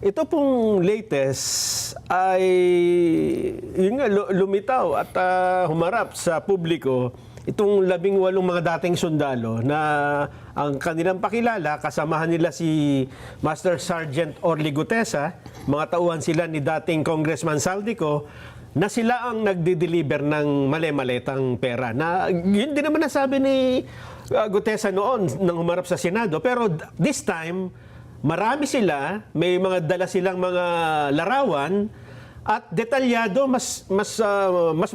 Ito pong latest ay yun nga, lumitaw at humarap sa publiko itong 18 mga dating sundalo na ang kanilang pakilala, kasamahan nila si Master Sergeant Orly Gutesa, mga tauhan sila ni dating Congressman Saldico, na sila ang nagdi-deliver ng mali-malitang pera. Na yun din naman nasabi ni Gutesa noon nang humarap sa Senado. Pero this time, marami sila, may mga dala silang mga larawan at detalyado, mas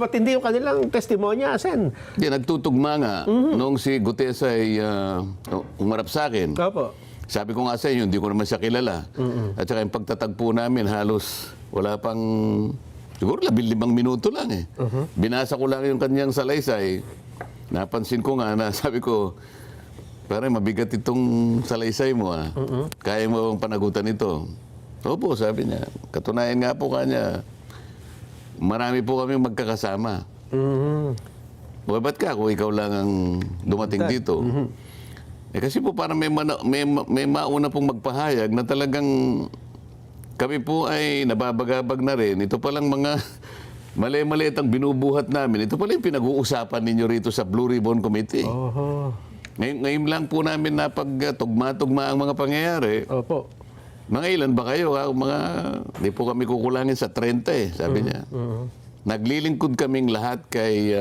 matindi yung kanilang testimonya, Sen. Di, nagtutugma nga noong si Gutesa ay umarap sa akin. Opo. Sabi ko nga sa inyo, hindi ko naman siya kilala. At saka yung pagtatagpo namin, halos wala pang, siguro 15 minuto lang eh. Binasa ko lang yung kanyang salaysay. Napansin ko nga na sabi ko, parang mabigat itong salaysay mo ah. Kaya mo bang panagutan ito? Opo, sabi niya. Katunayan nga po kanya, marami po kami magkakasama. Ba't ka kung ikaw lang ang dumating dito? Eh kasi po parang may mauna pong magpahayag na talagang kami po ay nababagabag na rin. Ito palang mga mali-maliit ang binubuhat namin. Ito pala yung pinag-uusapan ninyo rito sa Blue Ribbon Committee. Ngayon lang po namin napagtugma-tugma ang mga pangyayari. Opo. Mga ilan ba kayo? Di po kami kukulangin sa 30 eh, sabi niya. Naglilingkod kaming lahat kay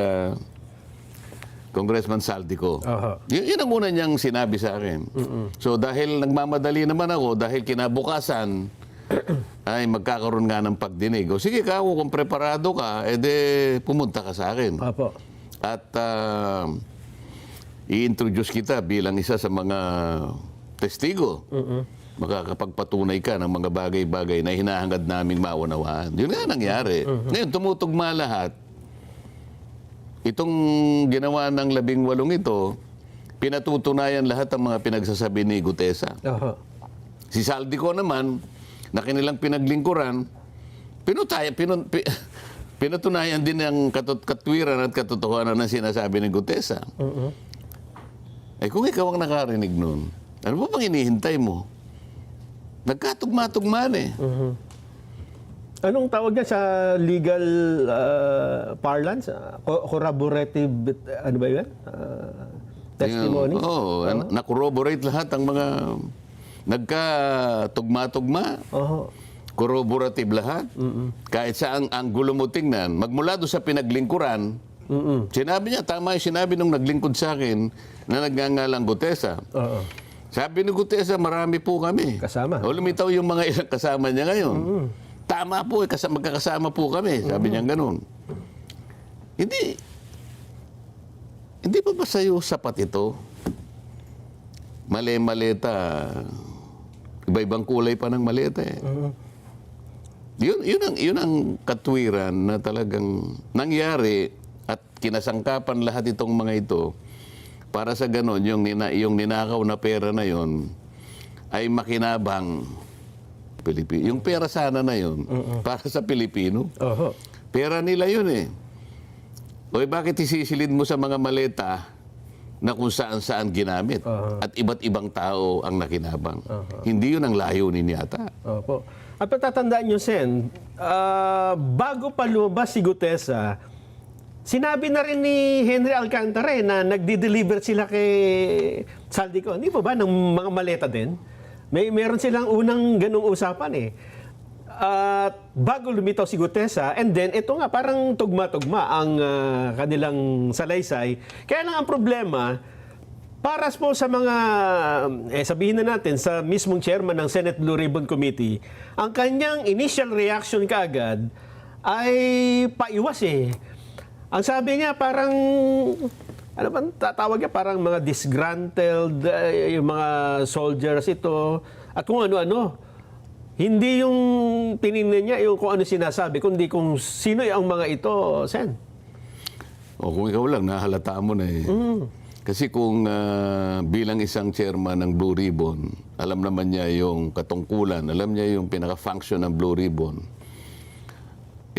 Congressman Saldico. Yun ang una niyang sinabi sa akin. So dahil nagmamadali naman ako, dahil kinabukasan, ay magkakaroon nga ng pagdinig. O sige ka, kung preparado ka, edi pumunta ka sa akin. Opo. At i-introduce kita bilang isa sa mga testigo. Makakapagpatunay ka ng mga bagay-bagay na hinahangad naming maunawaan. Yun nga nangyari. Ngayon, tumutugma lahat. Itong ginawa ng 18 ito, pinatutunayan lahat ang mga pinagsasabi ni Gutesa. Si Saldico naman, na kanilang pinaglingkuran, pinatunayan din ang katwiran at katotohanan ng sinasabi ni Gutesa. Eh kung ikaw ang nakarinig nun, ano ba pang hinihintay mo? Nagkatugma-tugma eh. Anong tawag niya sa legal parlance? Corroborative, ano ba yun? Testimony? Oo, na-corroborate lahat ang mga nagkatugma-tugma. Corroborative lahat. Kahit sa ang anggulo mo tingnan, magmula doon sa pinaglingkuran, sinabi niya, tama yung sinabi nung naglingkod sa akin na nagngangalang Gutesa. Sabi ni Gutesa, marami po kami. Kasama. O lumitaw yung mga ilang kasama niya ngayon. Tama po, magkakasama po kami. Sabi niya ganun. Hindi pa ba sa'yo sapat ito? Mali-maleta. Iba-ibang kulay pa ng maleta eh. Yun ang katwiran na talagang nangyari at kinasangkapan lahat itong mga ito. Para sa ganon, yung ninakaw na pera na yon ay makinabang Pilipino. Yung pera sana na yon para sa Pilipino. Pera nila yun eh. O bakit isisilid mo sa mga maleta na kung saan-saan ginamit at iba't ibang tao ang nakinabang? Hindi yun ang layunin yata. Opo. At patatandaan nyo, Sen, bago pa lumabas si Gutesa, sinabi na rin ni Henry Alcantara na nagdi-deliver sila kay Saldico. Hindi po ba ng mga maleta din? Meron silang unang ganung usapan eh. At bago lumitaw si Gutesa, and then ito nga parang tugma-tugma ang kanilang salaysay. Kaya lang ang problema, para po sa mga, sabihin na natin, sa mismong chairman ng Senate Blue Ribbon Committee, ang kanyang initial reaction kaagad ay paiwas eh. Ang sabi niya parang, ano ba tatawag niya, parang mga disgruntled, yung mga soldiers ito, at kung ano-ano. Hindi yung tinignan niya yung kung ano sinasabi, kundi kung sino ang mga ito, Sen. O kung ikaw lang, nahalata mo na eh. Kasi kung bilang isang chairman ng Blue Ribbon, alam naman niya yung katungkulan, alam niya yung pinaka-function ng Blue Ribbon.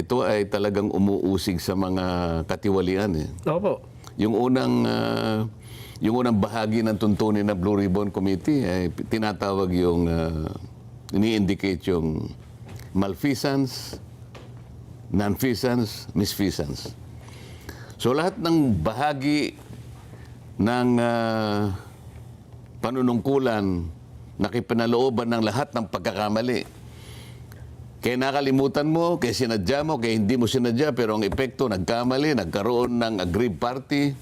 Ito ay talagang umuusig sa mga katiwalian eh. Opo. Yung unang bahagi ng tuntunin ng Blue Ribbon Committee ay tinatawag yung ini-indicate yung malfeasance, nonfeasance, misfeasance. So lahat ng bahagi ng panunungkulan nakipinalooban ng lahat ng pagkakamali. Kaya nakalimutan mo, kaya sinadya mo, kaya hindi mo sinadya, pero ang epekto, nagkamali, nagkaroon ng aggrieved party.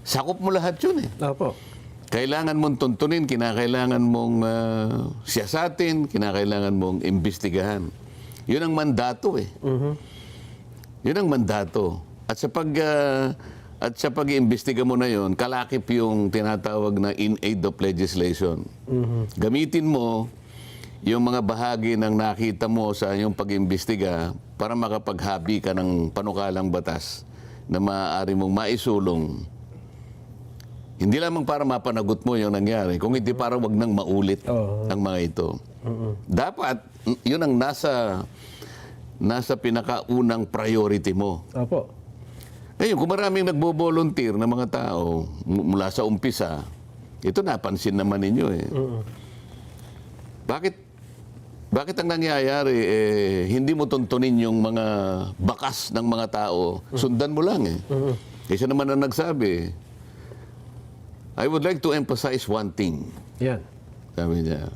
Sakop mo lahat yun eh. Opo. Kailangan mong tuntunin, kinakailangan mong siyasatin, kinakailangan mong imbestigahan. Yun ang mandato eh. Yun ang mandato. At sa pag-iimbestiga mo na yon, kalakip yung tinatawag na in aid of legislation. Gamitin mo yung mga bahagi ng nakita mo sa iyong pag-iimbestiga para makapaghabi ka ng panukalang batas na maaari mong maisulong. Hindi lamang para mapanagot mo yung nangyari, kung hindi para wag nang maulit ang mga ito. Dapat, yun ang nasa pinakaunang priority mo. Opo. Ngayon, kung maraming nagbo-volunteer na mga tao mula sa umpisa, ito napansin naman ninyo eh. Bakit ang nangyayari, hindi mo tuntunin yung mga bakas ng mga tao, sundan mo lang eh. Isa naman ang nagsabi, I would like to emphasize one thing. Yan. Sabi niya,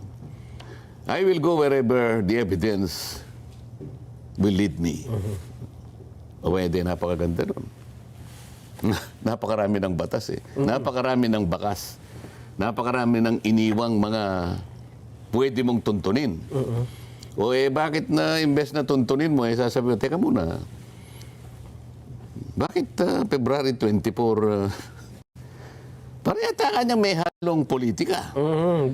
I will go wherever the evidence will lead me. O pwede, napakaganda nun. Napakarami ng batas eh. Napakarami ng bakas. Napakarami ng iniwang mga pwede mong tuntunin. O bakit na imbes na tuntunin mo, sasabi mo, teka muna, bakit February 24, parang yata kanyang may halong politika.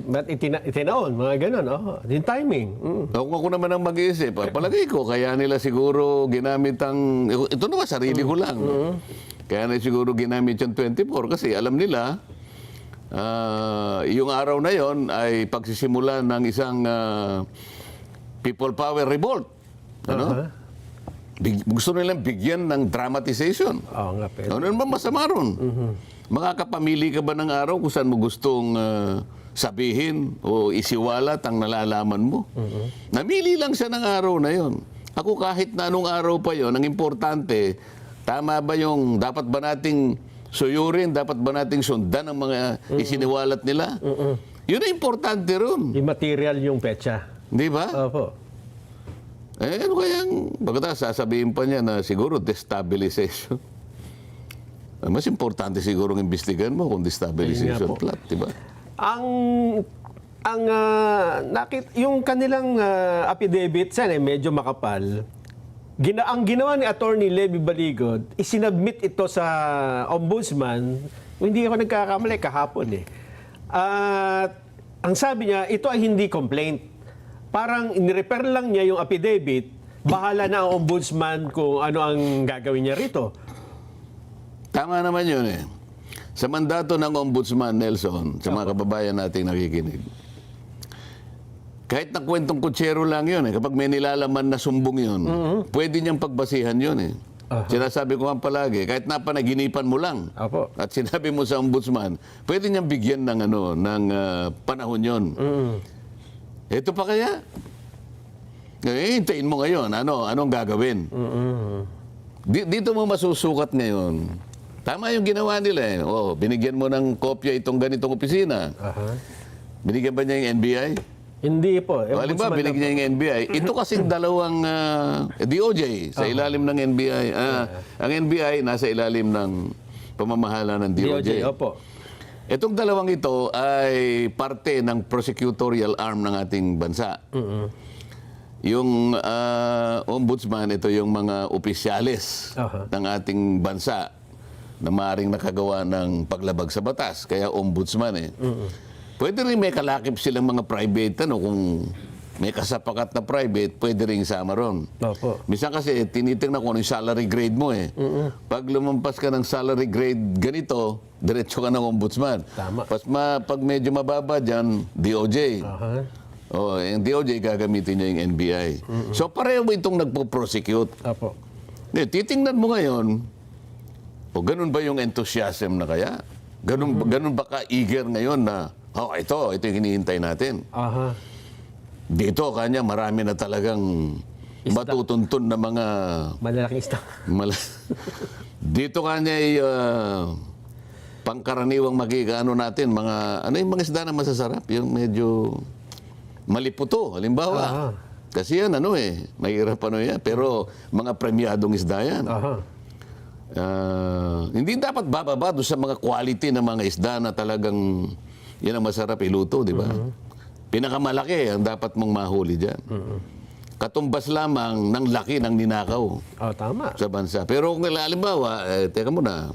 Ba't itinaon? Mga ganun, yung timing. Kung ako naman ang mag-iisip, palagay ko, kaya nila siguro ginamit ang, ito naman, sarili ko lang. Kaya na siguro ginamit yung 24 kasi alam nila, yung araw na yon ay pagsisimula ng isang people power revolt. Ano? Gusto nilang bigyan ng dramatization. Oo nga, pero. Ano naman masama ron? Makakapamili ka ba ng araw kung saan mo gustong sabihin o isiwalat ang nalalaman mo? Namili lang siya ng araw na yon. Ako kahit na anong araw pa yon, ang importante, tama ba yung dapat ba nating suyurin, dapat ba nating sundan ang mga isiniwalat nila? Yun ang importante ron. Yung material yung petsa. Di ba? Opo. Ano kayang, pagkatapos sasabihin pa niya na siguro destabilization. Mas importante siguro ang imbestigan mo kung destabilization plot, di ba? Yung kanilang affidavit, sana medyo makapal. Ang ginawa ni Attorney Levy Baligod, isinabmit ito sa ombudsman, hindi ako nagkakamali kahapon eh. At ang sabi niya, ito ay hindi complaint. Parang in-refer lang niya yung affidavit, bahala na ang ombudsman kung ano ang gagawin niya rito. Tama naman yun eh. Sa mandato ng ombudsman, Nelson, sa mga kababayan nating nakikinig, kahit na kwentong kutsero lang yun eh, kapag may nilalaman na sumbong yun, pwede niyang pagbasihan yun eh. Sinasabi ko nga palagi, kahit napanaginipan mo lang, Opo. at sinabi mo sa ombudsman, pwede niyang bigyan ng panahon yun. Ito pa kaya? Hintayin mo ngayon, anong gagawin? Dito mo masusukat ngayon. Tama yung ginawa nila eh. Binigyan mo ng kopya itong ganitong opisina. Binigyan ba niya yung NBI? Hindi po. Halimbawa, binigyan niya yung NBI. Ito kasing dalawang DOJ sa ilalim ng NBI. Ang NBI nasa ilalim ng pamamahala ng DOJ. Opo. Itong dalawang ito ay parte ng prosecutorial arm ng ating bansa. Yung ombudsman, ito yung mga opisyalis ng ating bansa na maaaring nakagawa ng paglabag sa batas. Kaya ombudsman eh. Pwede rin may kalakip silang mga private, kung may kasapakat na private, pwede rin isama ron. Opo. Minsan kasi tinitingnan ko ano yung salary grade mo eh. Pag lumampas ka ng salary grade ganito, diretso ka ng ombudsman. Tama. Pag medyo mababa dyan, DOJ. Yung DOJ gagamitin niya yung NBI. So pareho mo itong nagpo-prosecute. Opo. Titingnan mo ngayon, ganun ba yung enthusiasm na kaya? Ganun ba ka-eager ngayon na, ito yung hinihintay natin. Dito, kanya marami na talagang matutuntun na mga... Malalaking isda. Dito kanya ay pangkaraniwang makikaano natin, ano yung mga isda na masasarap? Yung medyo maliputo, halimbawa. Kasi yan, mahirap yan. Pero mga premyadong isda yan. Hindi dapat bababa doon sa mga quality ng mga isda na talagang yan ang masarap iluto, di ba? Pinakamalaki ang dapat mong mahuli dyan. Katumbas lamang ng laki ng ninakaw Tama. sa bansa. Pero kung halimbawa, teka muna,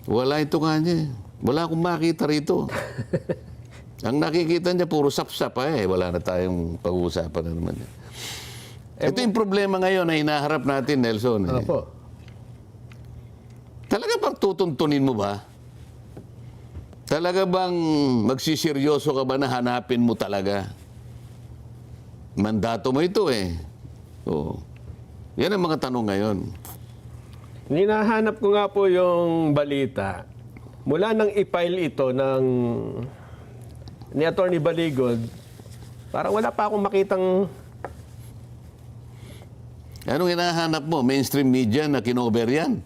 wala ito kanya. Wala akong makita rito. Ang nakikita niya, puro sapsap wala na tayong pag-uusapan na naman. Ito yung problema ngayon na hinaharap natin, Nelson. Opo. Talaga bang tutuntunin mo ba? Talaga bang magsiseryoso ka ba na hanapin mo talaga? Mandato mo ito Oo. Yan ang mga tanong ngayon. Hinahanap ko nga po yung balita. Mula nang i-file ito ni Attorney Baligod, parang wala pa akong makitang... Anong hinahanap mo? Mainstream media na kinover yan?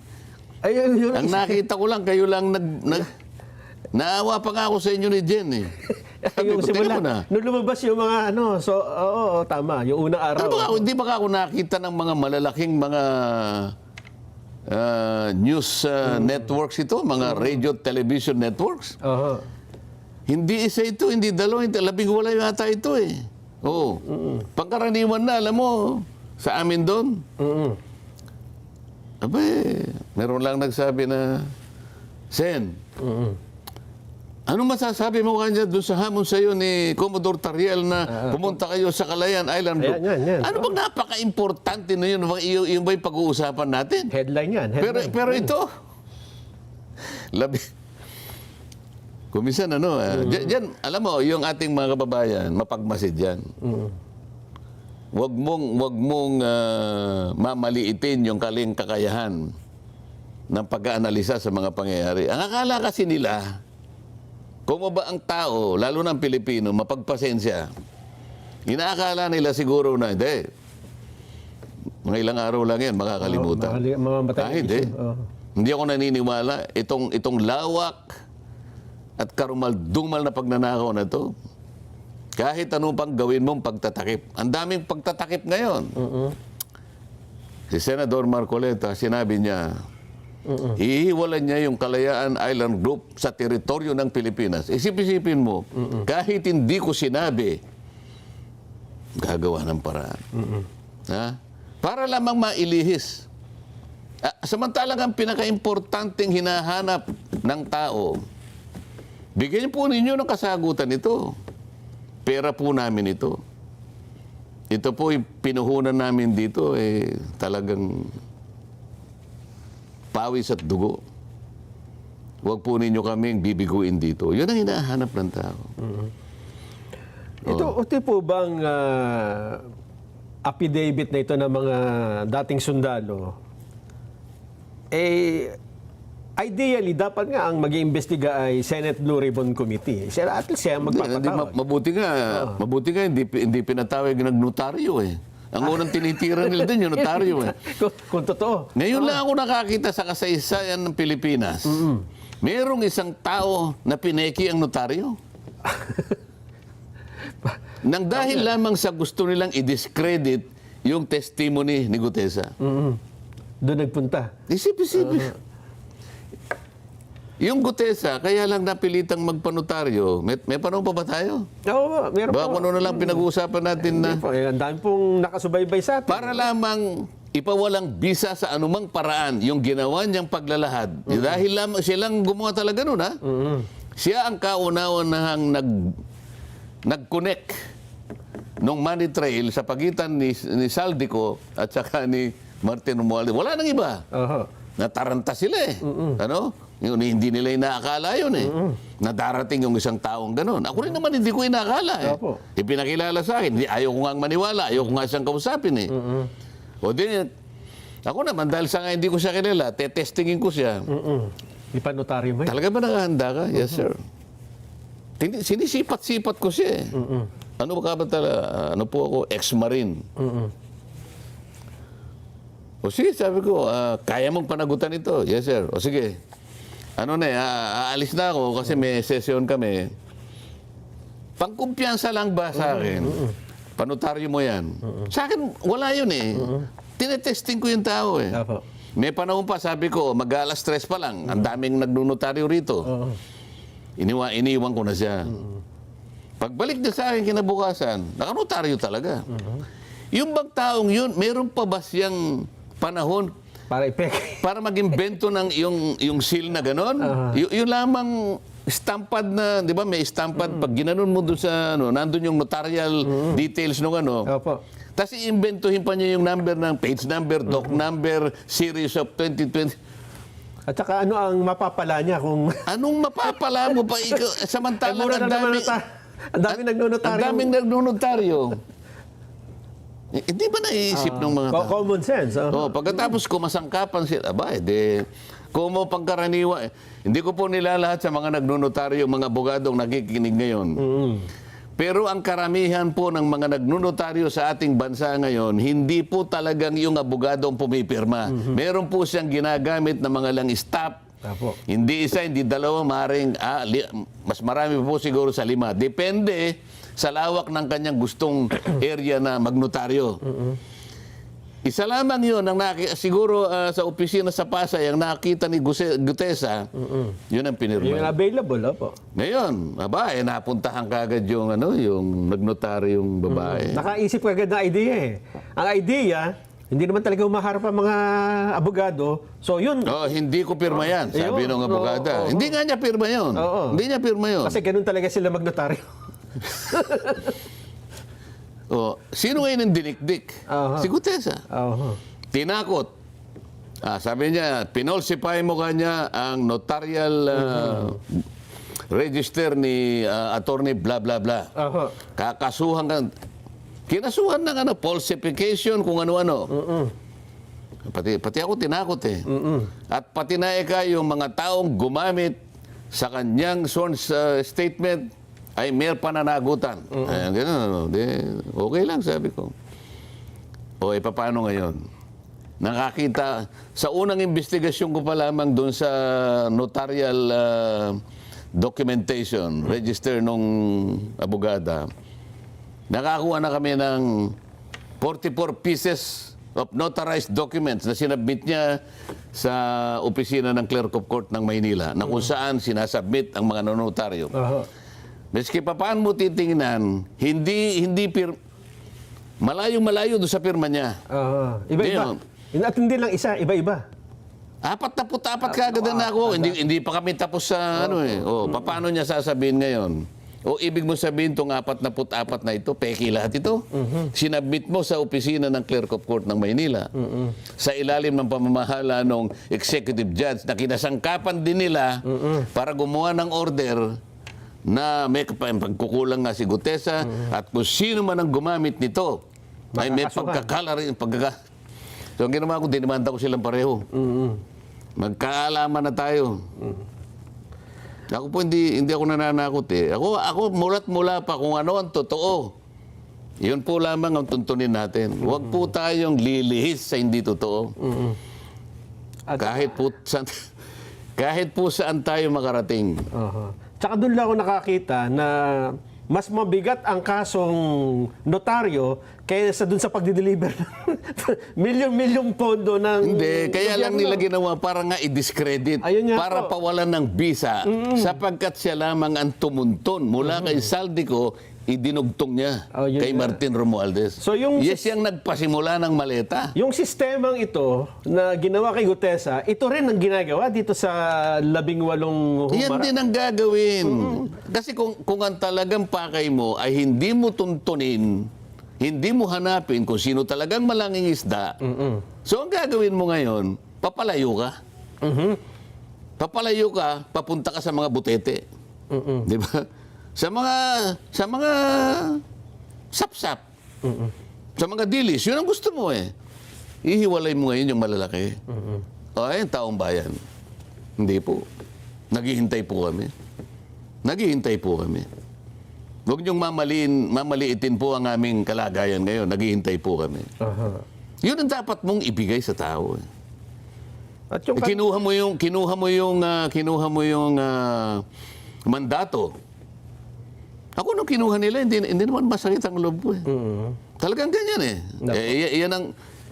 Ayun, yun. Ang nakita ko lang, kayo lang naawa pa nga ako sa inyo ni Jen Sabi Yung ko, simula, tingnan mo na. nung lumabas yung mga oo, tama. Yung unang araw. Hindi ba ako nakita ng mga malalaking mga news networks ito? Mga radio, television networks? Hindi isa ito, hindi dalawa, hindi 11 yata ito Oo. Pangkaraniwan na, alam mo, sa amin doon. Meron lang nagsabi na, Sen, anong masasabi mo kanya doon sa hamon sa iyo ni Commodore Tariel na pumunta kayo sa Calayan Island Group? Yan. Ano bang napaka-importante na yun? Yung ba yung pag-uusapan natin? Headline yan. Pero ito, kumisan dyan, alam mo, yung ating mga kababayan, mapagmasid yan. Wag mong mamaliitin yung kakayahan ng pag-aanalisa sa mga pangyayari. Ang akala kasi nila, kung ba ang tao, lalo ng Pilipino, mapagpasensya, inaakala nila siguro na, hindi, mga ilang araw lang yan, makakalimutan. Hindi. Hindi ako naniniwala. Itong lawak at karumal-dumal na pagnanakaw na to, kahit ano pang gawin mong pagtatakip. Ang daming pagtatakip ngayon. Si Senador Marcoleta, sinabi niya, hihiwalan niya yung Kalayaan Island Group sa teritoryo ng Pilipinas. Isip-isipin mo, kahit hindi ko sinabi, gagawa ng paraan. Para lamang mailihis. Samantalang ang pinaka-importanting hinahanap ng tao, bigyan po ninyo ng kasagutan ito. Pera po namin ito. Ito po yung pinuhunan namin dito, talagang pawis at dugo. Huwag po ninyo kaming bibiguin dito. Yun ang hinahanap ng tao. Ito po bang affidavit na ito ng mga dating sundalo, ideally, dapat nga ang mag-iimbestiga ay Senate Blue Ribbon Committee. At least siya magpapatawag. Mabuti nga, hindi pinatawag ng notaryo Ang unang tinitira nila din yung notaryo Kung totoo. Ngayon lang ako nakakita sa kasaysayan ng Pilipinas. Merong isang tao na pineki ang notaryo. Nang dahil lamang sa gusto nilang i-discredit yung testimony ni Gutesa. Doon nagpunta. Isip-isip. Yung Gutesa, kaya lang napilitang magpanotaryo. May panahon pa ba tayo? Oo, meron po. Baka kung ano lang pinag-uusapan natin na... Ang dami pong nakasubaybay sa atin. Para lamang ipawalang bisa sa anumang paraan yung ginawa niyang paglalahad. Dahil lamang silang gumawa talaga nun, Siya ang kauna-unahang nag-connect nung money trail sa pagitan ni Saldico at saka ni Martin Romualdez. Wala nang iba. Nataranta sila Hindi nila inaakala yun na darating yung isang taong gano'n. Ako rin naman hindi ko inaakala Ipinakilala sa akin. Ayaw ko nga maniwala. Ayaw ko nga siyang kausapin O din, ako naman dahil sa nga hindi ko siya kilala, testingin ko siya. Ipanotaryo mo Talaga ba nakahanda ka? Yes, sir. Sinisipat-sipat ko siya Ano ba ka ba ano po ako, ex-marine. O sige, sabi ko, kaya mong panagutan ito? Yes, sir. O sige. Ano na, aalis na ako kasi may session kami. Pangkumpiyansa lang ba sa akin? Panotaryo mo yan. Sa akin, wala yun eh. Tinetesting ko yung tao eh. Apo. May panahon pa, sabi ko, mag-alas 3 pa lang. Ang daming nagnunotaryo rito. Iniwan ko na siya. Pagbalik niya sa akin kinabukasan, nakanotaryo talaga. Yung bang taong yun, meron pa ba siyang panahon Para ipek. para mag-imbento ng yung seal na ganon? Yung lamang stampad na, di ba, may stampad, pag ginanon mo doon sa, nandun yung notarial details nung ano. Opo. Tapos iimbentuhin pa niya yung number ng page number, doc number, series of 2020. At saka ano ang mapapala niya kung... Anong mapapala mo pa ikaw? Samantalang mura ang na naman ang daming nagnonotaryo. Ang daming nagnonotaryo. Hindi ba naiisip ng mga tao? Common sense. Oh, pagkatapos kumasangkapan sila, kung mo pangkaraniwa, hindi ko po nilalahat sa mga nagnonotaryo, mga abogadong nakikinig ngayon. Pero ang karamihan po ng mga nagnonotaryo sa ating bansa ngayon, hindi po talagang yung abogadong pumipirma. Meron po siyang ginagamit na mga lang staff. Apo. Hindi isa, hindi dalawa, maring mas marami po siguro sa 5. Depende sa lawak ng kanyang gustong area na magnotaryo. Isa lamang yun, siguro sa opisina sa Pasay, ang nakita ni Gutesa, yun ang pinirma. Yung available, opo. Ngayon, napuntahan kagad yung, yung nagnotaryo yung babae. Nakaisip ka agad ng idea eh. Ang idea, hindi naman talaga umaharap ang mga abogado. So yun. Oh, hindi ko pirma yan, sabi Ayun, ng abogada. Hindi nga niya pirma yun. Hindi niya pirma yun. Kasi ganun talaga sila magnotaryo. Sino ngayon ang dinikdik? Si Gutesa. Tinakot. Sabi niya, pinolsify mo kanya ang notarial register ni attorney bla bla bla. Kakasuhan ka. Kinasuhan ng falsification kung ano-ano. Pati ako tinakot eh. At pati na yung mga taong gumamit sa kanyang sworn statement ay may pananagutan. Ganun, okay lang, sabi ko. Paano ngayon? Nakakita, sa unang investigasyon ko pa lamang doon sa notarial documentation, register nung abogada, nakakuha na kami ng 44 pieces of notarized documents na sinabmit niya sa opisina ng Clerk of Court ng Maynila, na kung saan sinasubmit ang mga notaryo. Meski pa paano mo titingnan, malayo-malayo doon sa pirma niya. Iba-iba. At hindi lang isa, iba-iba. 44 kagad na ako. Hindi pa kami tapos sa paano niya sasabihin ngayon? O ibig mo sabihin itong 44 na ito, peki lahat ito? Sinabmit mo sa opisina ng Clerk of Court ng Maynila. Sa ilalim ng pamamahala ng executive judge na kinasangkapan din nila para gumawa ng order na may pagkukulang nga si Gutesa at kung sino man ang gumamit nito ay may pagkakala rin. So ang ginawa ko, dinimanda ko silang pareho. Magkaalaman na tayo. Ako po hindi ako nananakot eh. Ako mulat mula pa kung ano ang totoo. Yun po lamang ang tuntunin natin. Huwag po tayong lilihis sa hindi totoo. Kahit po saan tayo makarating. Tsaka doon lang ako nakakita na mas mabigat ang kasong notaryo kaysa doon sa pagdi-deliver ng milyon-milyong pondo ng... Hindi, kaya lang nila ginawa para nga i-discredit, para pawalan ng bisa, sapagkat siya lamang ang tumunton mula kay Saldico, idinugtong niya kay Martin Romualdez. So yung yung nagpasimula ng maleta. Yung sistemang ito na ginawa kay Gutesa, ito rin ang ginagawa dito sa 18 humara. Yan din ang gagawin. Kasi kung ang talagang pakay mo ay hindi mo tuntunin, hindi mo hanapin kung sino talagang malanging isda, so ang gagawin mo ngayon, papalayo ka. Papalayo ka, papunta ka sa mga butete. Di ba? Sa mga sapsap. Sa mga dilis, yun ang gusto mo eh. Ihiwalay mo ngayon yung malalaki. Ayun, taong bayan. Hindi po. Naghihintay po kami. Huwag niyong mamaliitin po ang aming kalagayan ngayon. Naghihintay po kami. Aha. Yun ang dapat mong ibigay sa tao. At yung Kinuha mo yung mandato. Ako nung kinuha nila, hindi naman masakit ang loob ko. Talagang ganyan eh.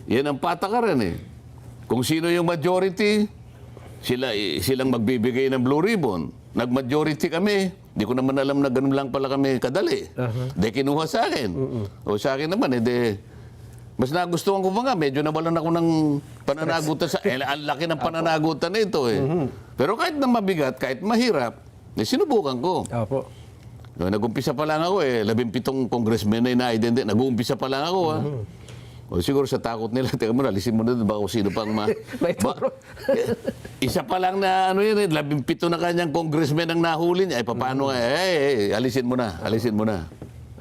Yan ang patakaran eh. Kung sino yung majority, silang magbibigay ng blue ribbon. Nag-majority kami. Di ko naman alam na ganun lang pala kami kadali. De kinuha sa akin. O sa akin naman, mas nagustuhan ko pa nga, medyo nawalan ako ng pananagutan ang laki ng pananagutan na ito eh. Pero kahit na mabigat, kahit mahirap, sinubukan ko. Opo. Nag-umpisa pa lang ako 17 congressmen na ina-identify. Nag-uumpisa pa lang ako O siguro sa takot nila, teka mo, alisin mo na doon, baka kung sino pang isa pa lang na 17 na kanyang congressmen ang nahuli niya. Paano alisin mo na.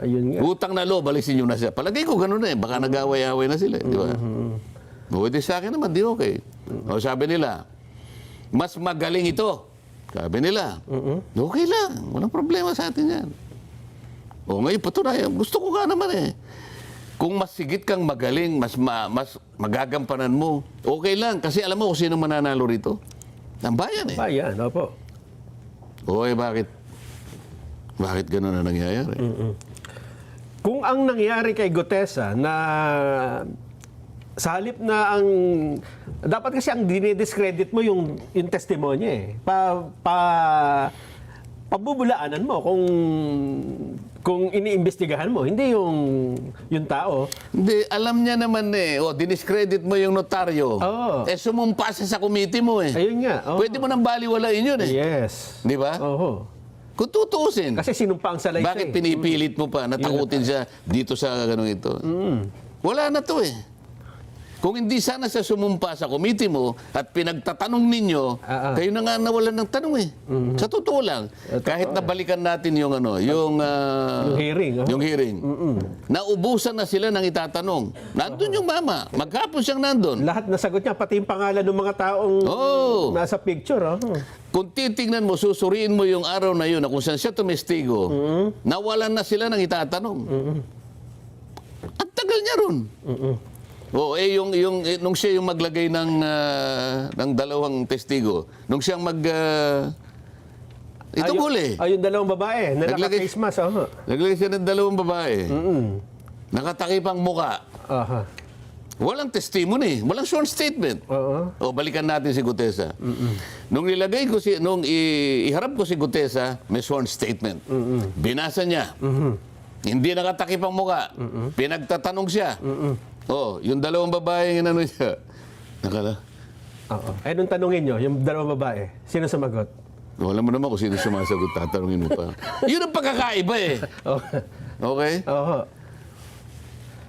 Ayun nga. Utang na loob, alisin nyo na siya. Palagay ko gano'n baka nag-away-away na sila, di ba? Pwede sa akin naman, di okay. O sabi nila, mas magaling ito. Sabi nila, okay lang, walang problema sa atin yan. O ngayon, patunayan, gusto ko nga naman Kung mas sigit kang magaling, mas magagampanan mo, okay lang. Kasi alam mo kung sino mananalo rito? Ang bayan Bayan, opo. Bakit? Bakit gano'n na nangyayari? Kung ang nangyari kay Gutesa na sa halip na dapat kasi ang dinidiscredit mo yung testimonya pabubulaanan mo kung iniimbestigahan mo, hindi yung tao. Hindi, alam niya naman diniscredit mo yung notaryo. Oo. Sumumpa siya sa committee mo Ayun nga. Oo. Pwede mo nang baliwalain yun Yes. Di ba? Oo. Kung tutuusin. Kasi sinumpa ang salaysay. Bakit pinipilit mo pa? Natakutin siya dito sa ganun ito. Wala na to Kung hindi sana siya sumumpa sa committee mo at pinagtatanong ninyo, kayo na nga nawalan ng tanong Sa totoo lang. Kahit nabalikan natin yung yung hearing. Yung hearing. Naubusan na sila ng itatanong. Nandun yung mama. Maghapon siyang nandun. Lahat nasagot niya, pati yung pangalan ng mga taong nasa picture. Kung titingnan mo, susuriin mo yung araw na yun na kung saan siya tumestigo, nawalan na sila ng itatanong. At tagal niya ron. Nung siya yung maglagay ng dalawang testigo, nung siyang itong huli. Yung dalawang babae na naka-face mask. Naglagay siya ng dalawang babae. Nakatakip ang muka. Walang testimony, walang sworn statement. Balikan natin si Gutesa. Nung iharap ko si Gutesa, may sworn statement. Binasa niya. Hindi nakatakip ang muka. Pinagtatanong siya. Yung dalawang babae yung siya. Nung tanungin nyo, yung dalawang babae, sino sumagot? Wala mo naman kung sino sumasagot, tatanungin mo pa. Yun ang pagkakaiba Okay? Oo.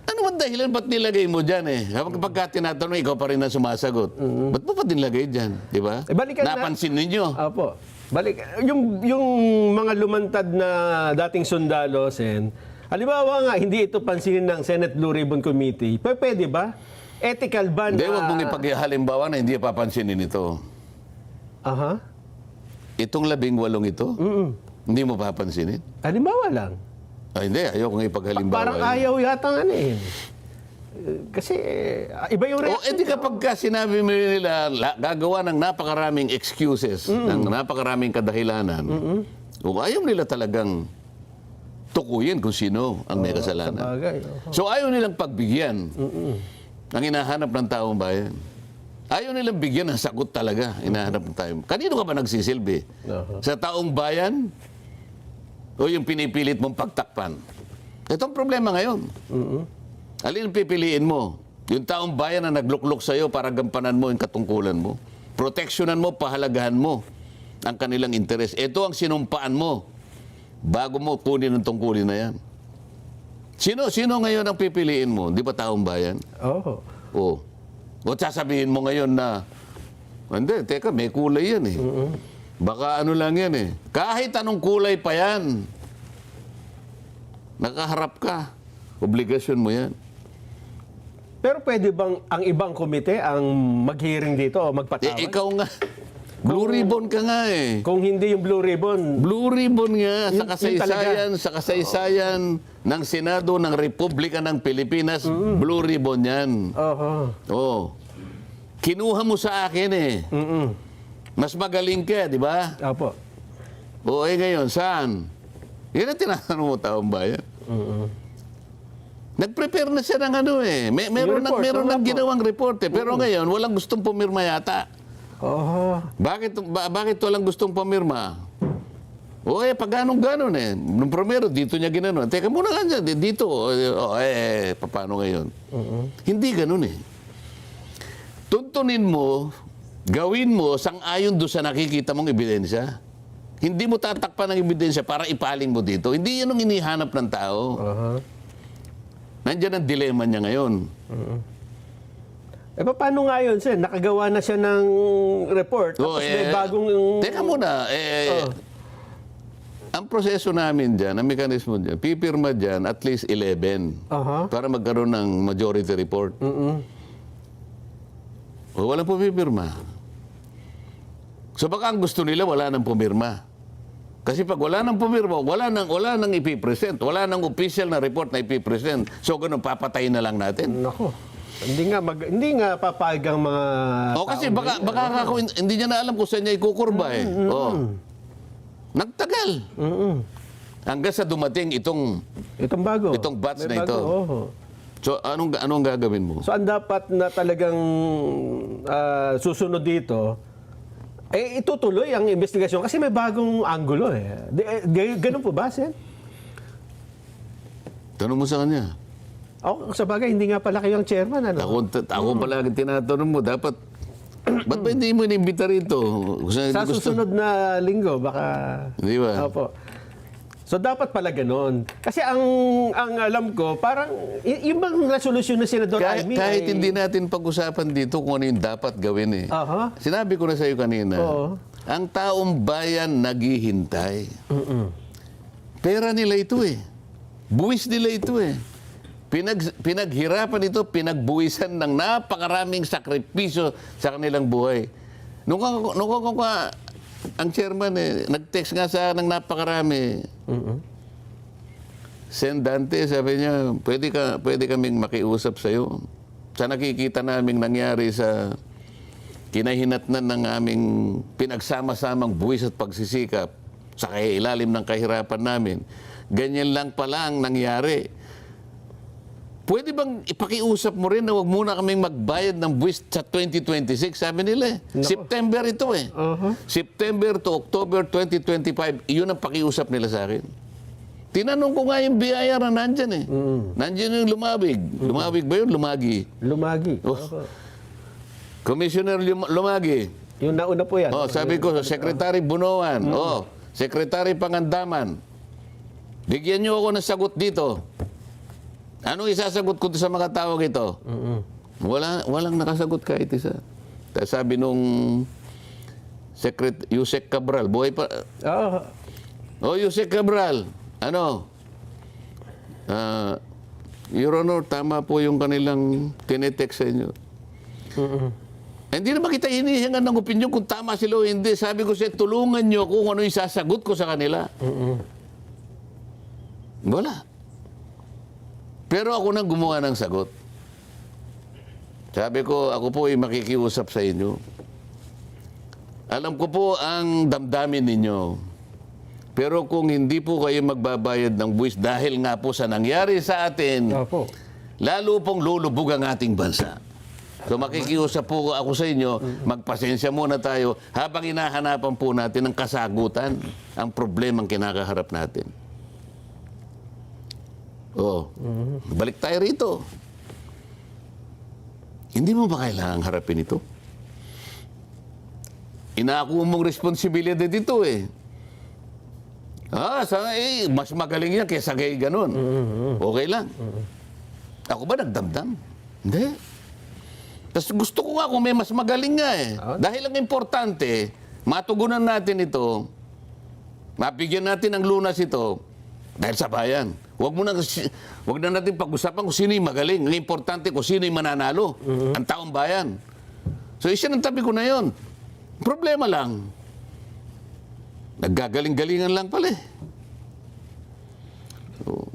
Ano ba dahilan? Ba't nilagay mo dyan Kapag tinatanong, ikaw pa rin ang sumasagot. Ba't mo pa nilagay dyan? Di ba? Napansin ninyo. Opo. Yung mga lumantad na dating sundalo, halimbawa nga, hindi ito pansinin ng Senate Blue Ribbon Committee. Pwede ba? Ethical ba na... Hindi, huwag mong ipaghalimbawa na hindi papansinin ito. Itong 18 ito, hindi mo papansinin. Halimbawa lang. Hindi, ayaw kong ipaghalimbawa. Parang ayaw yata Kasi iba yung reaction. Di kapag sinabi mo nila, gagawa ng napakaraming excuses, ng napakaraming kadahilanan, ayaw nila talagang tukuyin kung sino ang may kasalanan. So ayaw nilang pagbigyan ang hinahanap ng taong bayan. Ayaw nilang bigyan ng sagot talaga hinahanap ng taong. Kanino ka ba nagsisilbi? Sa taong bayan? O yung pinipilit mong pagtakpan? Ito ang problema ngayon. Alin ang pipiliin mo? Yung taong bayan na nagluklok sa'yo para gampanan mo yung katungkulan mo. Proteksyonan mo, pahalagahan mo ang kanilang interes. Ito ang sinumpaan mo bago mo kunin ang tungkulin na yan. Sino ngayon ang pipiliin mo? Di ba taong bayan? O sasabihin mo ngayon na, hindi, teka, may kulay yan Baka lang yan Kahit anong kulay pa yan, nakaharap ka. Obligasyon mo yan. Pero pwede bang ang ibang komite ang mag-hearing dito o magpatawag? Ikaw nga. Blue ribbon ka nga eh. Kung hindi yung Blue Ribbon, Blue ribbon nga Yun sa kasaysayan ng Senado ng Republika ng Pilipinas, blue ribbon yan. Oh. Kinuha mo sa akin eh. Mas magaling ka, di ba? Opo. O eh ngayon, saan? Yan ang tinatanong mo, taong bayan. Nag-prepare na siya ng ano eh. Meron ng ginawang report eh. Pero ngayon, walang gustong pumirma yata. Bakit walang gustong pumirma? O eh, pag ganun eh. Nung primero, dito niya ginano. Teka muna nga dyan, dito. Paano ngayon? Hindi ganun eh. Tuntunin mo, gawin mo sang-ayon doon sa nakikita mong ebidensya. Hindi mo tatakpan ng ebidensya para ipaling mo dito. Hindi yan ang inihanap ng tao. Nandiyan ang dilema niya ngayon. Eh, paano nga yun, Sen? Nakagawa na siya ng report, tapos may bagong... Teka muna, ang proseso namin dyan, ang mekanismo dyan, pipirma dyan at least 11 para magkaroon ng majority report. O, walang pumipirma. So baka ang gusto nila, wala nang pumirma. Kasi pag wala nang pumirma, wala nang ipipresent. Wala nang official na report na ipipresent. So ganun, papatayin na lang natin. Nako. Hindi nga papayag ang mga kasi baka hindi niya na alam kung saan niya ikukurba eh. Nagtagal. Hanggang sa dumating itong batch na ito. So anong gagawin mo? So ang dapat na talagang susunod dito, itutuloy ang investigasyon kasi may bagong anggulo eh. Ganun po ba, Sen? Tanong mo sa kanya. Sa bagay, hindi nga pala kayo ang chairman. Ano? Ako pala tinatanong mo, dapat, ba't ba hindi mo inimbita rito? Sa susunod na linggo, baka... Di ba? Opo. So, dapat pala ganun. Kasi ang alam ko, parang, yung bang resolusyon na Senador Amy... Kahit hindi natin pag-usapan dito kung ano yung dapat gawin eh. Sinabi ko na sa iyo kanina, ang taong bayan naghihintay. Pera nila ito eh. Buwis nila ito eh. Pinaghirapan ito, pinagbuwisan ng napakaraming sakripisyo sa kanilang buhay. Nung ang chairman nag-text nga sa akin ng napakarami. Sen Dante, sabi niya, pwede kaming makiusap sa iyo. Sa nakikita naming nangyari sa kinahinatnan ng aming pinagsama-samang buwis at pagsisikap sa ilalim ng kahirapan namin. Ganyan lang pala ang nangyari. Pwede bang ipakiusap mo rin na huwag muna kaming magbayad ng buwis sa 2026? Sabi nila eh. September ito eh. September to October 2025, iyon ang pakiusap nila sa akin. Tinanong ko nga yung biyaya na nandyan eh. Nandyan yung Lumabig. Lumabig ba yun? Lumagi. Lumagi. Commissioner Lumagi. Yung nauna po yan. Sabi ko, Secretary Bunoan. Secretary Pangandaman. Bigyan niyo ako ng sagot dito. Anong isasagot ko sa mga tao ito? Walang nakasagot kahit isa. Sabi nung Yusek Cabral, buhay pa. Yusek Cabral, Your Honor, tama po yung kanilang tinetext sa inyo. Hindi naman kita hinihingan ng opinion kung tama sila o hindi. Sabi ko siya, tulungan nyo kung ano yung sasagot ko sa kanila. Wala. Pero ako nang gumawa ng sagot. Sabi ko, ako po ay makikiusap sa inyo. Alam ko po ang damdamin ninyo. Pero kung hindi po kayo magbabayad ng buwis dahil nga po sa nangyari sa atin, lalo pong lulubog ang ating bansa. So makikiusap po ako sa inyo, magpasensya muna tayo habang hinahanapan po natin ng kasagutan ang problemang kinakaharap natin. Balik tayo rito. Hindi mo ba kailangang harapin ito? Inaako mong responsibilidad dito eh. Mas magaling yan kaysa kay ganun. Okay lang. Ako ba nagdamdam? Hindi. Tapos gusto ko nga kung may mas magaling nga eh. Dahil ang importante, matugunan natin ito, mabigyan natin ng lunas ito, dahil sa bayan. Huwag na natin pag-usapan kung sino yung magaling. Ang importante kung sino yung mananalo. Ang taong bayan. So, isa ng tabi ko na yon. Problema lang, naggagaling-galingan lang pala eh. So,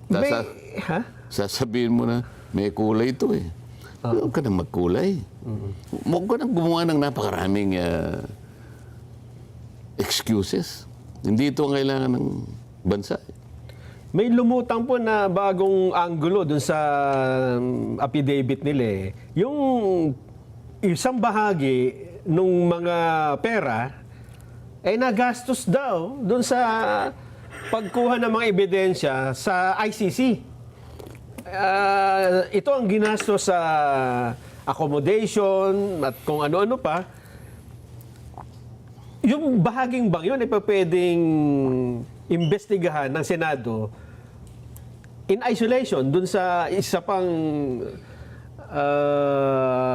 May, Sasa- ha? sasabihin mo na, may kulay ito eh. Huwag ka nang magkulay. Huwag ka nang gumawa ng napakaraming excuses. Hindi ito ang kailangan ng bansa. May lumutang po na bagong anggulo dun sa affidavit nila eh. Yung isang bahagi nung mga pera ay nagastos daw dun sa pagkuha ng mga ebidensya sa ICC. Ito ang ginastos sa accommodation at kung ano-ano pa. Yung bahaging bang yun ay pwedeng imbestigahan ng Senado in isolation dun sa isa pang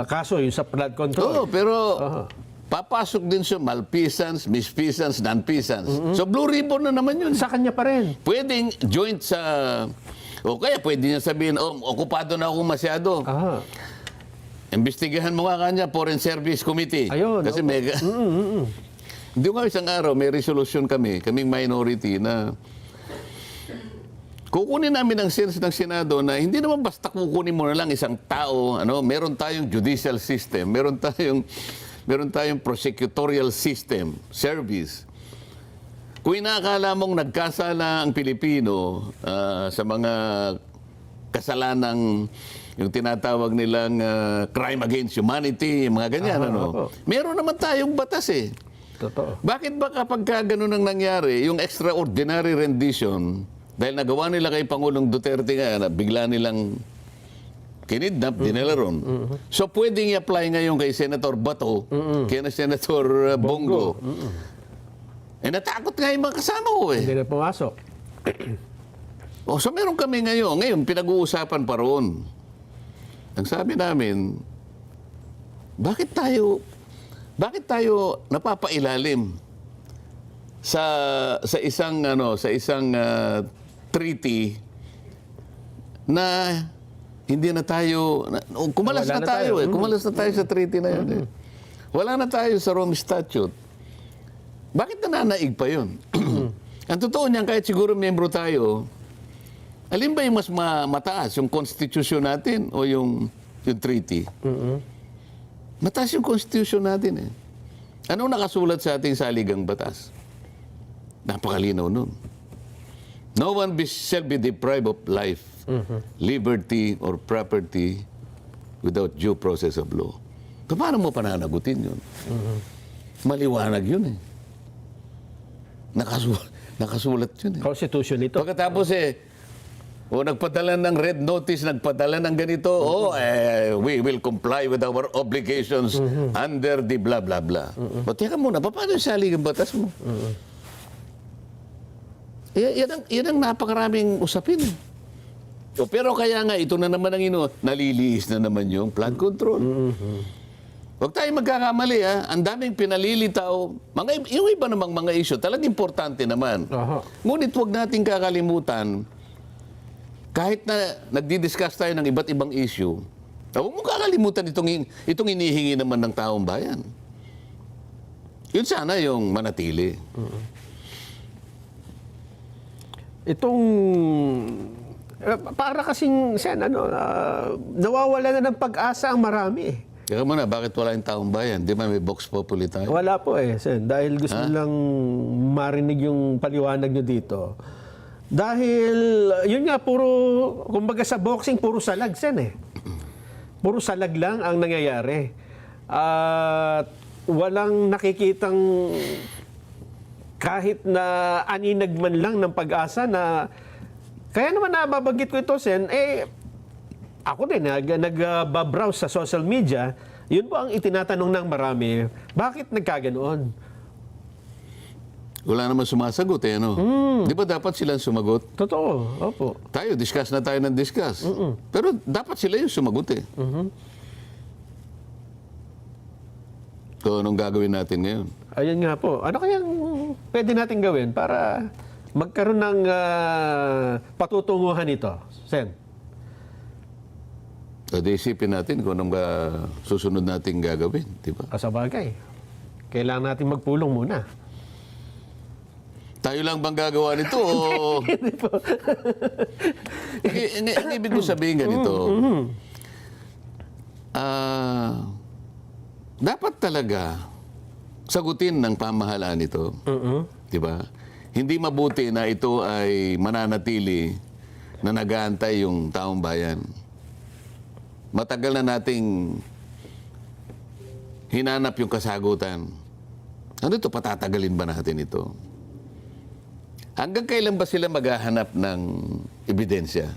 kaso, yung sa flood control. Oo, pero papasok din sa malfeasance, misfeasance, non-feasance. So blue ribbon na naman yun. Sa kanya pa rin. Pwedeng joint sa... O kaya pwede niya sabihin, okupado na ako masyado. Aha. Imbestigahan mo nga kanya, Foreign Service Committee. Ayun, Kasi opo. mega... Hindi ko isang araw, may resolution kaming minority na kukunin namin ang sense ng Senado na hindi naman basta kukunin mo na lang isang tao, meron tayong judicial system, meron tayong prosecutorial system, service. Kung inaakala mong nagkasala ang Pilipino sa mga kasalanang yung tinatawag nilang crime against humanity, mga ganyan, meron naman tayong batas eh. Totoo. Bakit ba kapag ganun ang nangyari, yung extraordinary rendition, dahil nagawa nila kay Pangulong Duterte nga, na bigla nilang kinidnap, dinala ron. So pwedeng i-apply ngayon kay Senator Bato, kay Senator Bongo. Eh natakot nga yung mga kasama ko eh. Hindi na pumasok. So meron kami ngayon pinag-uusapan pa roon. Ang sabi namin, bakit tayo napapailalim sa isang treaty na hindi na tayo kumalas Wala na na tayo tayo. kumalas na tayo sa treaty na yun eh. Wala na tayo sa Rome Statute. Bakit nananaig pa yun? Ang totoo niyan, kahit siguro miyembro tayo, alin ba yung mas mataas, yung constitution natin o yung treaty? Mataas yung constitution natin eh. Anong nakasulat sa ating saligang batas? Napakalinaw nun. No one shall be deprived of life, liberty, or property without due process of law. Paano mo pananagutin yun? Maliwanag yun eh. Nakasulat yun eh. Constitution ito. Pagkatapos nagpadala ng red notice, nagpadala ng ganito, we will comply with our obligations under the blah, blah, blah. O teka muna, paano yung saligang batas mo? Yan ang napakaraming usapin. Pero kaya nga, ito na naman ang naliliis na naman yung flood control. Huwag tayo magkakamali, ha? Ang daming pinalilitaw. Yung iba namang mga issue, talagang importante naman. Ngunit huwag nating kakalimutan, kahit na nagdi-discuss tayo ng iba't ibang issue, huwag mong kakalimutan itong inihingi naman ng taong bayan. Yun sana yung manatili. Itong para kasing nawawala na ng pag-asa ang marami eh. Kaya muna, bakit wala yung taong bayan? Di ba may Vox Populi tayo? Wala po eh, Sen. Dahil gusto lang marinig yung paliwanag nyo dito. Dahil, yun nga, kumbaga sa boxing, puro salag, Sen eh. Puro salag lang ang nangyayari. At walang nakikitang kahit na aninag man lang ng pag-asa na, kaya naman nababanggit ko ito, Sen, ako din, nag-browse sa social media, yun po ang itinatanong ng marami, bakit nagkaganoon? Wala naman sumasagot eh, no? Di ba dapat silang sumagot? Totoo, opo. Tayo, discuss na tayo ng discuss. Pero dapat sila yung sumagot eh. So, anong gagawin natin ngayon? Ayun nga po. Ano kayang pwede natin gawin para magkaroon ng patutunguhan ito, Sen? So, isipin natin kung anong susunod nating gagawin, di ba? Sa bagay. Kailangan natin magpulong muna. Tayo lang bang gagawa nito? O... ang ibig ko sabihin ganito, dapat talaga sagutin ng pamahalaan ito. Di ba? Hindi mabuti na ito ay mananatili na nag-aantay yung taong bayan. Matagal na nating hinanap yung kasagutan. Ano ito? Patatagalin ba natin ito? Hanggang kailan ba sila maghahanap ng ebidensya?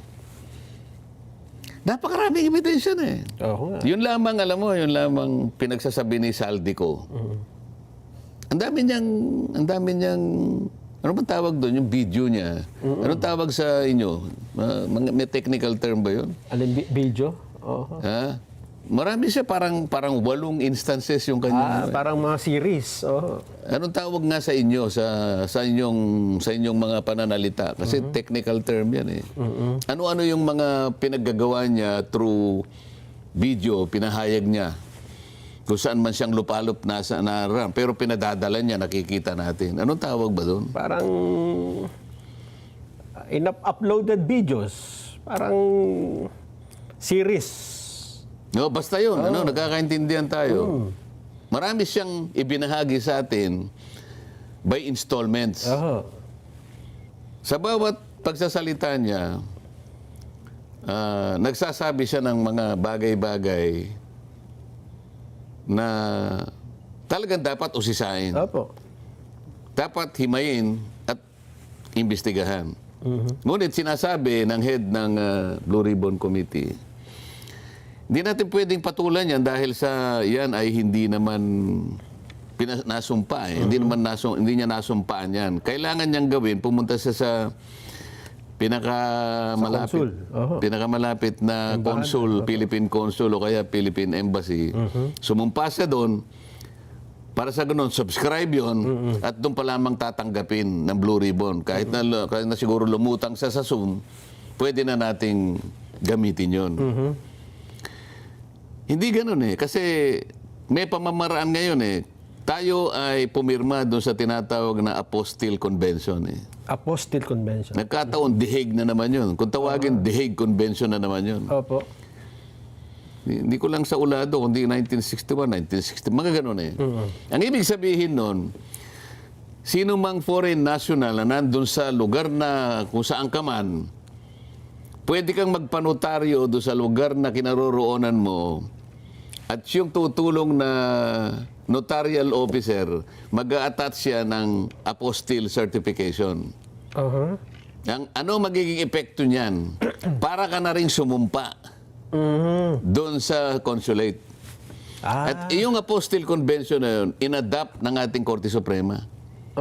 Napakaraming ebidensya na eh. Oo nga. Yun lamang, alam mo, yun lamang pinagsasabi ni Saldico. Ang dami niyang, ano bang tawag doon? Yung video niya. Anong tawag sa inyo? May technical term ba yun? Alin, video? Oo. Ha? Marami siya, parang 8 instances yung kanya. Parang mga series. Oo. Anong tawag nga sa inyo sa inyong mga pananalita kasi technical term 'yan eh. Ano-ano yung mga pinaggagawa niya through video, pinahayag niya. Kung saan man siyang lupalop nasa naran, pero pinadadala niya, nakikita natin. Anong tawag ba doon? Parang uploaded videos. Parang series. No, basta 'yun, nagkakaintindihan tayo. Marami siyang ibinahagi sa atin by installments. Sa bawat pagsasalita niya, nagsasabi siya ng mga bagay-bagay na talagang dapat usisain. Opo. Dapat himayin at imbestigahan. Ngunit sinasabi ng head ng Blue Ribbon Committee, hindi natin pwedeng patulan yan dahil sa yan ay hindi naman nasumpa eh. Hindi niya nasumpaan yan. Kailangan niyang gawin, pumunta siya sa pinakamalapit na consul, Philippine Consul o kaya Philippine Embassy. Sumumpa siya doon para sa ganun, subscribe yon at doon pa lamang tatanggapin ng Blue Ribbon. Kahit na siguro lumutang siya sa Zoom, pwede na nating gamitin yon. Hindi ganun eh. Kasi may pamamaraan ngayon eh. Tayo ay pumirma doon sa tinatawag na Apostille Convention eh. Apostille Convention. Nagkataon, The Hague na naman yun. Kung tawagin, The Hague Convention na naman yun. Opo. Hindi ko lang sa ulado, kundi 1961, 1960, mga ganun eh. Ang ibig sabihin nun, sino mang foreign national na nandun sa lugar na kung saan ka man, pwede kang magpanotaryo doon sa lugar na kinaroroonan mo at yung tutulong na notarial officer, mag-a-attach siya ng apostille certification. Ano magiging epekto niyan? Para ka na rin sumumpa doon sa consulate. At yung apostille convention na yun, inadapt ng ating Korte Suprema.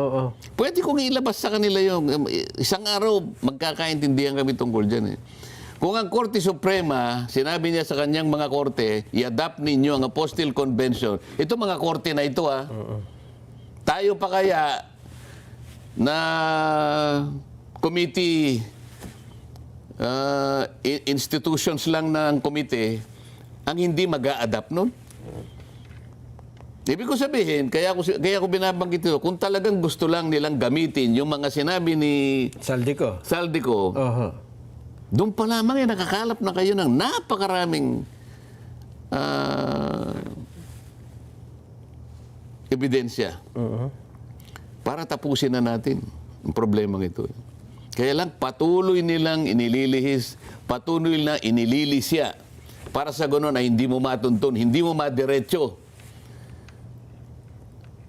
Oo. Pwede kong ilabas sa kanila yung isang araw magkakaintindihan kami tungkol dyan eh. Kung ang Korte Suprema, sinabi niya sa kanyang mga korte, i-adapt ninyo ang Apostille Convention. Ito mga korte na ito tayo pa kaya na committee, institutions lang ng komite, ang hindi mag-a-adapt nun? Ibig ko sabihin, kaya ko binabanggit ito, kung talagang gusto lang nilang gamitin yung mga sinabi ni Saldico. Doon pa lamang nakakalap na kayo ng napakaraming ebidensya para tapusin na natin ang problemang ito. Kaya lang patuloy nilang inililihis, patuloy na inililisya para sa gano'n ay hindi mo matuntun, hindi mo madiretso.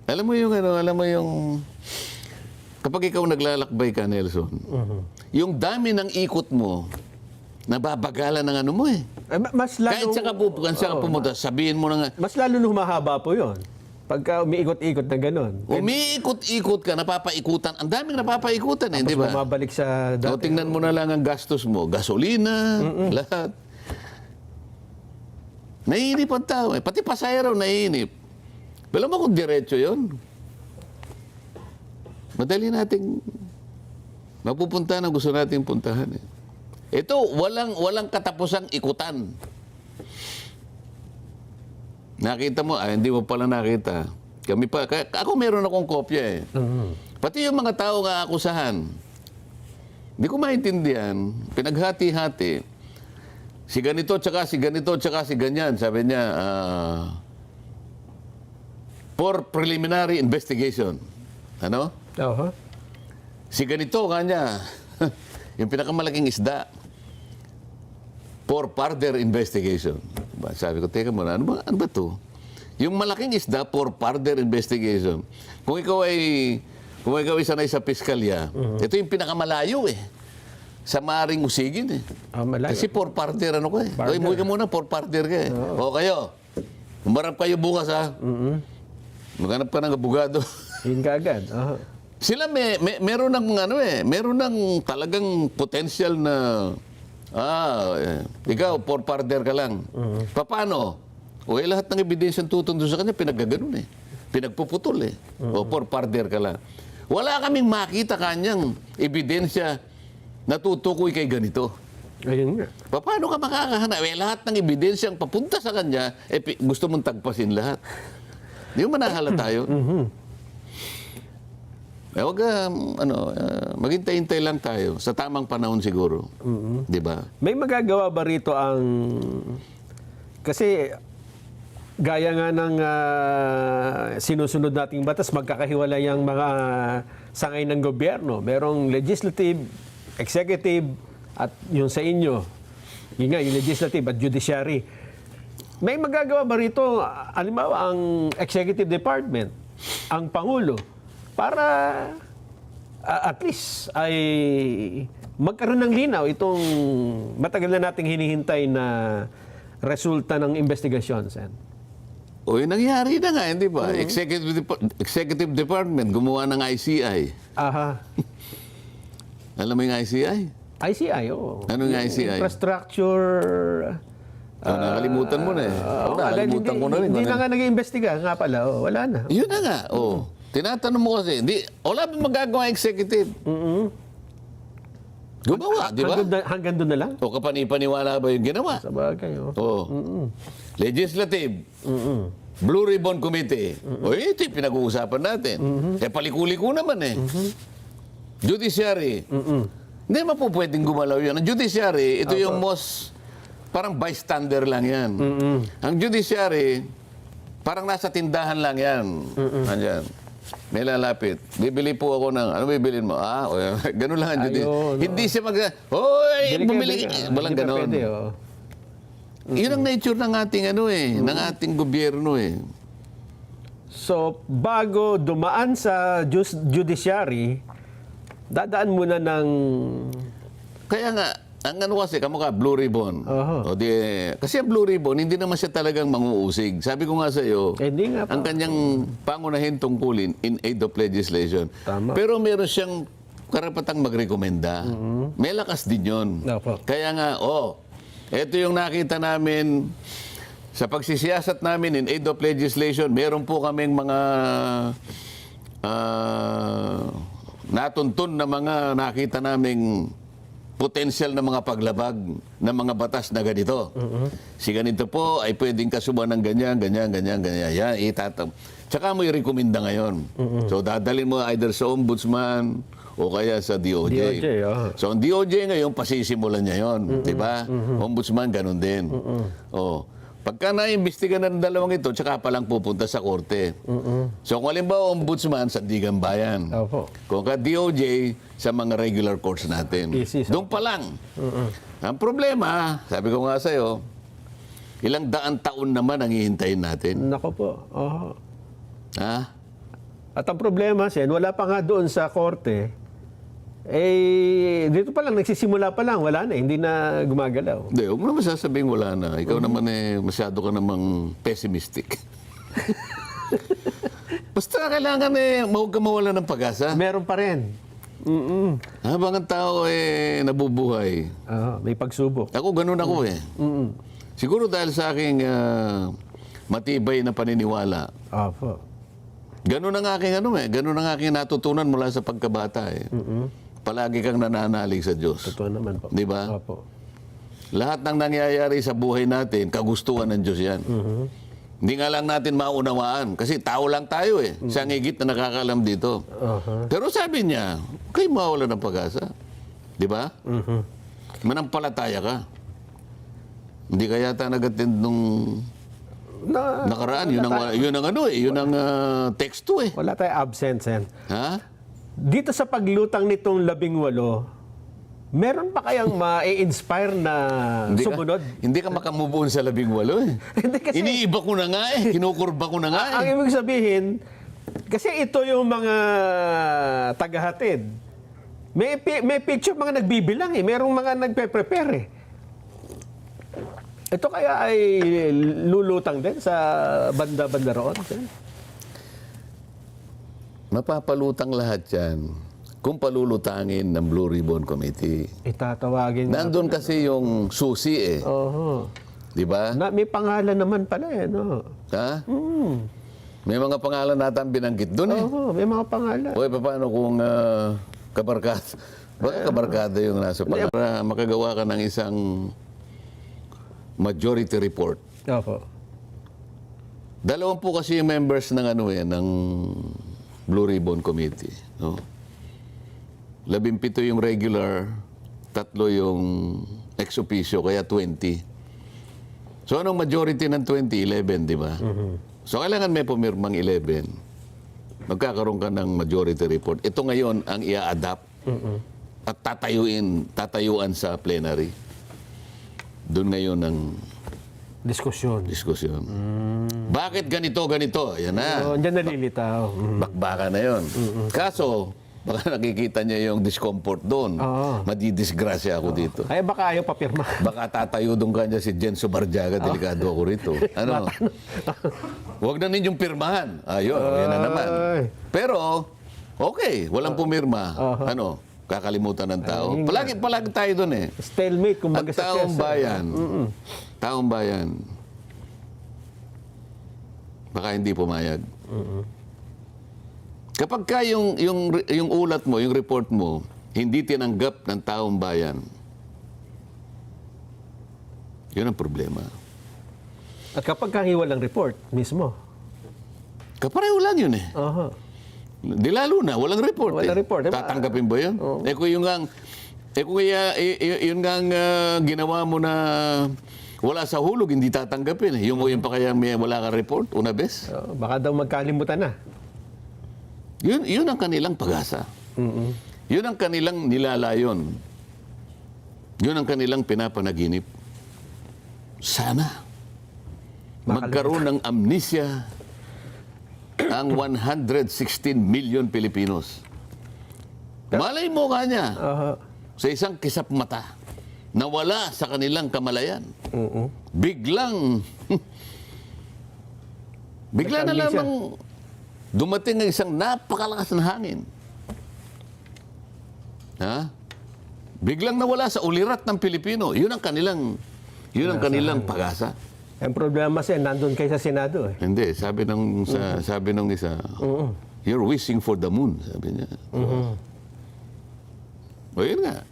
Alam mo yung kapag ikaw naglalakbay ka, Nelson, yung dami ng ikot mo, nababagalan ng ano mo eh. Mas lalo, kahit sa ka pumunta, sabihin mo na nga. Mas lalo humahaba po yun. Pagka umiikot-ikot na gano'n. Umiikot-ikot ka, napapaikutan. Ang daming napapaikutan eh, di ba? Bumabalik sa dati. O, tingnan mo na lang ang gastos mo. Gasolina, lahat. Naiinip ang tao eh. Pati pasahero naiinip. Alam mo kung diretso yun? Madali nating mapupunta na gusto nating puntahan eh. Ito, walang katapusang ikutan. Nakita mo, hindi mo pala nakita. Kami pa, ako meron akong kopya eh. Pati yung mga tao nga akusahan, hindi ko maintindihan, pinaghati-hati. Si ganito, tsaka si ganito, tsaka si ganyan. Sabi niya, for preliminary investigation. Ano? Oho. Si ganito, kanya, yung pinakamalaking isda, for further investigation. Sabi ko, teka muna, ano ba to? Yung malaking isda for further investigation. Kung ikaw ay sanay sa piskalya, ito yung pinakamalayo eh. Sa maaring usigin eh. Malayo. Kasi for further ano ko eh. Oy, muwi ka muna, for further ka eh. O kayo, umarap kayo bukas ha. Maghanap ka ng abogado. Yun ka agad. Oho. Sila meron ng talagang potential na ikaw for further ka lang. Paano? O lahat ng ebidensyang tutundo sa kanya pinaggaganon eh. Pinagpuputol eh. O for further ka lang. Wala kaming makita kanyang ebidensya na tutukoy kay ganito. Ayun nga. Paano ka makakahanap? Lahat ng ebidensyang papunta sa kanya, gusto mong tagpasin lahat. Di mo manahala tayo. Huwag maghintay-hintay lang tayo sa tamang panahon siguro. Di ba? May magagawa ba rito ang... Kasi gaya nga ng sinusunod nating batas, magkakahiwalay ang mga sangay ng gobyerno. Merong legislative, executive, at yung sa inyo. Yun nga, yung legislative at judiciary. May magagawa ba rito, halimbawa, ang executive department, ang Pangulo, para at least ay magkaroon ng linaw itong matagal na nating hinihintay na resulta ng investigasyon, Sen? O yung nangyari na nga, hindi ba? Executive Department, gumawa ng ICI. Aha. Alam mo yung ICI? ICI, oo. Ano yung ICI? Infrastructure... nakalimutan mo na eh. Nakalimutan ko na rin. Hindi na nga nag-iimbestiga nga pala. Wala na. Yun na nga. Tinatanong mo kasi, wala ba magagawa executive? Gumawa, di ba? Hanggang doon na lang? O kapani-paniwala ba yung ginawa? Sa bagay, Legislative. Blue Ribbon Committee. O ito yung pinag-uusapan natin. Paliko-liko naman eh. Judiciary. Hindi pwedeng gumalaw yun. Ang judiciary, ito yung most, parang bystander lang yan. Ang judiciary, parang nasa tindahan lang yan. Andyan. May lalapit. Bibili po ako ng, ano bibilin mo? Ganun lang ang judiciary. Hindi siya hoy, bumili. Walang ganun. Yun ang nature ng ating ng ating gobyerno eh. So, bago dumaan sa judiciary, dadaan muna ng... Kaya nga, ang kasi, kamukha, Blue Ribbon. Kasi ang Blue Ribbon, hindi naman siya talagang manguusig. Sabi ko nga sa iyo, ang kanyang pangunahin tungkulin in aid of legislation. Tama. Pero meron siyang karapatang magrekomenda. May lakas din yun. Kaya nga, ito yung nakita namin sa pagsisiyasat namin in aid of legislation, meron po kaming mga natuntun na mga nakita naming potensyal na mga paglabag ng mga batas na ganito. Si ganito po ay pwedeng kasuban ng ganyan. Yan, Tsaka mo i-recommenda ngayon. So, dadalhin mo either sa ombudsman o kaya sa DOJ. So, ang DOJ ngayon, pasisimulan niya yon, di ba? Ombudsman, ganun din. Pagka naimbestiga na ng dalawang ito, tsaka pa lang pupunta sa korte. So, kung halimbawa ombudsman, Sandigan Bayan. Kung ka DOJ, sa mga regular courts natin. Doon pa lang. Ang problema, sabi ko nga sa'yo, ilang daan taon naman ang hihintayin natin. Nako po. Ha? At ang problema, Sen, wala pa nga doon sa korte, dito pa lang, nagsisimula pa lang, wala na, hindi na gumagalaw. Hindi, huwag mo naman sasabihin wala na. Ikaw naman masyado ka namang pessimistic. Basta kailangan huwag ka mawala ng pag-asa. Meron pa rin. Habang ang tao nabubuhay. May pagsubok. Ako, ganun ako eh. Siguro dahil sa aking matibay na paniniwala. Ganun ang aking ganun ang aking natutunan mula sa pagkabata eh. Palagi kang nananalig sa Diyos. Totoo naman po. Di ba? Lahat ng nangyayari sa buhay natin, kagustuhan ng Diyos yan. Hindi nga lang natin maunawaan kasi tao lang tayo eh. Siya ang higit na nakakalam dito. Pero sabi niya, kayo mawala ng pag-asa. Di ba? Manampalataya ka. Hindi ka yata nag-attend nung nakaraan. Yun ang ano eh. Yun ang teksto eh. Wala tayo absent, Sen. Ha? Dito sa paglutang nitong 18, meron pa kayang ma-inspire na sumunod? Hindi ka makamove on sa 18 eh. Hindi kasi- Iniiba ko na nga eh. Kinukurba ko na nga eh. Ang ibig sabihin, kasi ito yung mga tagahatid. May picture mga nagbibilang eh. Merong mga nagpe-prepare eh. Ito kaya ay lulutang din sa banda-banda roon? Mapapalutang lahat yan kung palulutangin ng Blue Ribbon Committee. Itatawagin. Nandun kasi yung susi eh. Oho. Di ba? May pangalan naman pala eh, no? Ha? May mga pangalan natin binanggit doon eh. Oho, may mga pangalan. O paano kung kabarkada? Baka kabarkada yung nasa pangalan. Para makagawa ka ng isang majority report. Opo. 2 po kasi yung members ng ano eh, ng Blue Ribbon Committee. No? 17 yung regular, 3 yung ex officio, kaya 20. So anong majority ng 20? 11, di ba? So kailangan may pumirmang 11. Magkakaroon ka ng majority report. Ito ngayon ang ia-adapt at tatayuan sa plenary. Doon ngayon ang Diskusyon. diskusyon. Bakit ganito? Yan na. Oh, diyan nalilitaw. Bakbaka na yon. Kaso, baka nakikita niya yung discomfort doon. Oo. Madidisgrasya ako dito. Kaya baka ayaw papirma. Baka tatayo doon kanya si Jenso Barjaga, delikado ako rito. Ano? Huwag na ninyong pirmahan. Ayun, yan na naman. Ay. Pero, okay, walang pumirma. Ano? Kakalimutan ng tao. Palagi tayo doon eh. Stalemate, kumbaga At sa taong chess. bayan, baka hindi pumayag. Kapag ka yung ulat mo, yung report mo, hindi tinanggap ng taong bayan, yun ang problema. At kapag kahiwalang report mismo. Kapareho lang yun eh. Aha. Di lalo na, walang report. Walang report, di ba? Tatanggapin ba yun? Kung yun nga ginawa mo na wala sa hulog, hindi tatanggapin. Yung pa kaya wala kang report, una bes. Baka daw magkalimutan na. Yun ang kanilang pag-asa. Yun ang kanilang nilalayon. Yun ang kanilang pinapanaginip. Sana magkaroon ng amnesia ang 116 million Pilipinos. Malay mo ka niya Aha. sa isang kisap mata nawala sa kanilang kamalayan. Bigla na Nagka-amnesia. lamang dumating ang isang napakalakas na hangin. Ha? Biglang nawala sa ulirat ng Pilipino. Yun ang kanilang pag-asa. Ang problema siya, nandun kayo sa Senado eh. Hindi, sabi nung isa, you're wishing for the moon, sabi niya. O yun nga.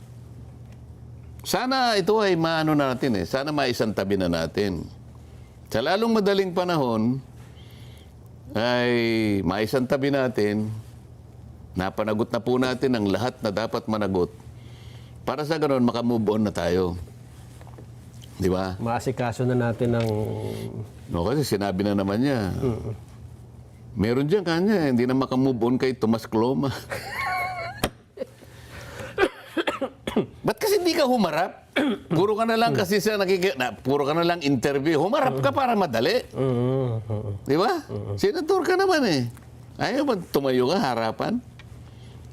Sana ito ay maano natin eh. Sana maisantabi na natin. Sa lalong madaling panahon, ay maisantabi natin, napanagot na po natin ang lahat na dapat managot. Para sa ganoon, makamove on na tayo. Di ba? Maasikaso na natin ng... No, kasi sinabi na naman niya. Meron dyan kanya, hindi na makamove on kay Tomas Cloma. Ba't kasi hindi ka humarap? Puro ka na lang kasi puro ka na lang interview. Humarap ka para madali. Di ba? Senator ka naman eh. Ayaw ba tumayo ka harapan?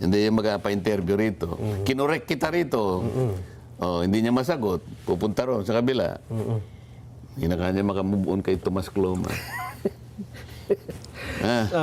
Hindi yung magpa-interview rito. Kinorek kita rito. Oh, hindi niya masagot. Pupunta ron sa kabila. Hindi na kanya makamove on kay Tomas Cloma.